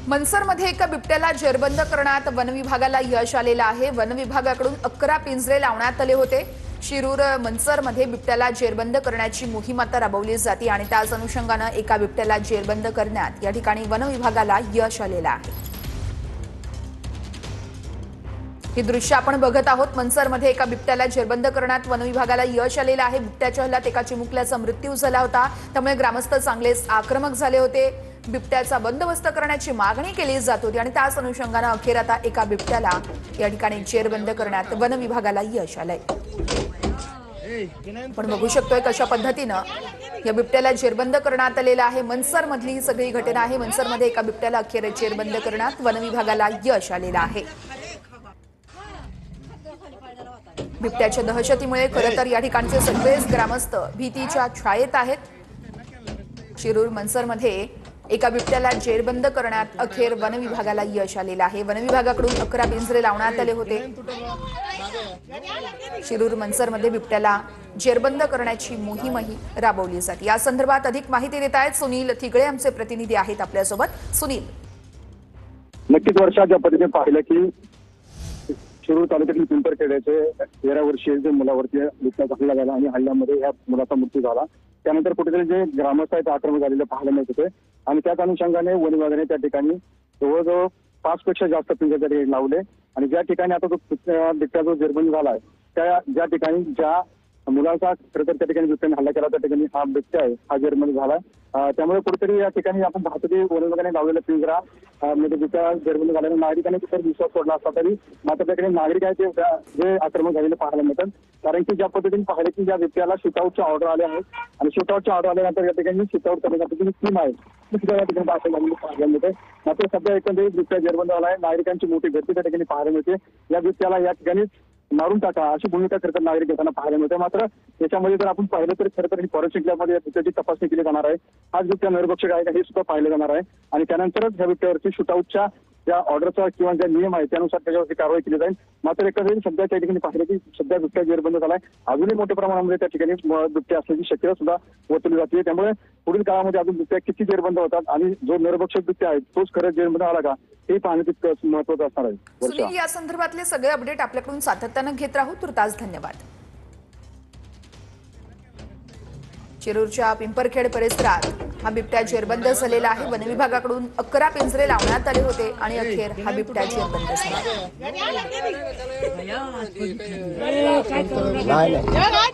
मनसरमध्ये एका बिबट्याला जेरबंद करण्यात वनविभागाला यश आलेलं आहे। वनविभागाकडून 11 पिंजरे लावण्यात आले होते। शिरूर मनसरमध्ये बिबट्याला जेरबंद करण्याची मोहीम आता राबवली जाते आणि त्याच अनुषंगाने एका बिबट्याला जेरबंद करण्यात या ठिकाणी वनविभागाला यश आलेलं आहे। ही दृश्य आपण बघत आहोत। मनसरमध्ये एका बिबट्याला जेरबंद करण्यात वनविभागाला यश आलेलं आहे। बिबट्याच्या हल्ल्यात एका चिमुकल्याचा मृत्यू झाला होता, त्यामुळे ग्रामस्थ चांगलेच आक्रमक झाले होते। बिबट्याचा बंदोबस्त करण्याची मागणी केली जात होती आणि त्याच अनुषंगाने अखेर आता एका बिबट्याला या ठिकाणी जेरबंद करण्यात वनविभागाला यश आलंय। आपण बघू शकतोय कशा पद्धतीने या बिबट्याला जेरबंद करण्यात आलेलं आहे। मनसरमधली ही सगळी घटना आहे। मनसरमध्ये एका बिबट्याला अखेर जेरबंद करण्यात वनविभागाला यश आलेलं आहे। बिबट्याच्या दहशतीमुळे खरं तर या ठिकाणचे सगळेच ग्रामस्थ भीतीच्या छायेत आहेत। शिरूर मनसरमध्ये एका बिबट्याला जेरबंद करण्यात अखेर वनविभागाला यश आलेलं आहे। वनविभागाकडून 11 पिंजरे लावण्यात आले होते। शिरूर मनसरमध्ये बिबट्याला जेरबंद करण्याची मोहीमही राबवली जाते। या संदर्भात अधिक माहिती देत आहेत सुनील थिगळे, आमचे प्रतिनिधी आहेत आपल्यासोबत। सुनील, नक्कीच वर्षा, ज्या पद्धतीने पाहिलं की शिरूर तालुक्यातील पिंपरखेड्याचे 13 वर्षीय जे मुलावरती बिबट्याचा हल्ला झाला आणि हल्ल्यामध्ये या मुलाचा मृत्यू झाला। त्यानंतर कुठेतरी जे ग्रामस्थ आहेत आक्रमक झालेले पाहायला मिळत होते आणि त्याच अनुषंगाने वन विभागाने त्या ठिकाणी जवळजवळ 5 पेक्षा जास्त पिंजरे लावले आणि ज्या ठिकाणी आता तो बिबट्या जो जेरबंद झाला आहे त्या ज्या ठिकाणी ज्या मुलाचा खरं तर त्या ठिकाणी बिबट्याने हल्ला केला त्या ठिकाणी हा बिबट्या आहे हा जेरबंद झाला। त्यामुळे कुठेतरी या ठिकाणी आपण पाहतो की वन विभागाने लावलेला पिंजरा म्हणजे बिबट्या जेरबंद झाल्याने नागरिकांनी तिथे विश्वास सोडला असता तरी मात्र त्या ठिकाणी नागरिक आहेत जे आक्रमक झालेले पाहायला मिळतात। कारण की ज्या पद्धतीने पाहिलं की ज्या बिबट्याला शूटआउटच्या ऑर्डर आले आहेत आणि शूटआउटच्या ऑर्डर आल्यानंतर या ठिकाणी शूटआउट करण्यासाठी जी टीम आहे ती सुद्धा या ठिकाणी पाहायला मिळते। मात्र सध्या एकंदरीत बिबट्या जेरबंद झाला आहे। नागरिकांची मोठी गर्दी त्या ठिकाणी पाहायला मिळते। या बिबट्याला या ठिकाणी मारून टाका अशी भूमिका खरं नागरिक घेताना पाहायला मिळते। मात्र याच्यामध्ये जर आपण पाहिलं तर खरं तर ही फॉरेस्ट जिल्ह्यामध्ये या बिबट्याची तपासणी केली जाणार आहे। हा बिबट्या नरभक्षक आहे का हे सुद्धा पाहिलं जाणार आहे आणि त्यानंतरच या बिबट्यावरती शूटआउटच्या ज्या ऑर्डरचा किंवा ज्या नियम आहे त्यानुसार त्याच्यावरती कारवाई केली जाईल। मात्र एकंदरीत सध्या त्या ठिकाणी पाहिलं की सध्या बिबट्या जेरबंद झालाय। अजूनही मोठ्या प्रमाणामध्ये त्या ठिकाणी बिबट्या असल्याची शक्यता सुद्धा वर्तवली जाते। त्यामुळे पुढील काळामध्ये अजून बिबट्या किती जेरबंद होतात आणि जो नरभक्षक बिबट्या आहे तोच खरंच जेरबंद आला का हे पाहणे तितकं महत्त्वाचं असणार आहे। सुनील, या संदर्भातले सगळे अपडेट आपल्याकडून सातत्याने घेत राहू। तुर्तास धन्यवाद। शिरूरच्या पिंपरखेड परिसरात हा बिबट्या जेरबंद झालेला आहे। वनविभागाकडून 11 पिंजरे लावण्यात आले होते आणि अखेर हा बिबट्या जेरबंद झाला।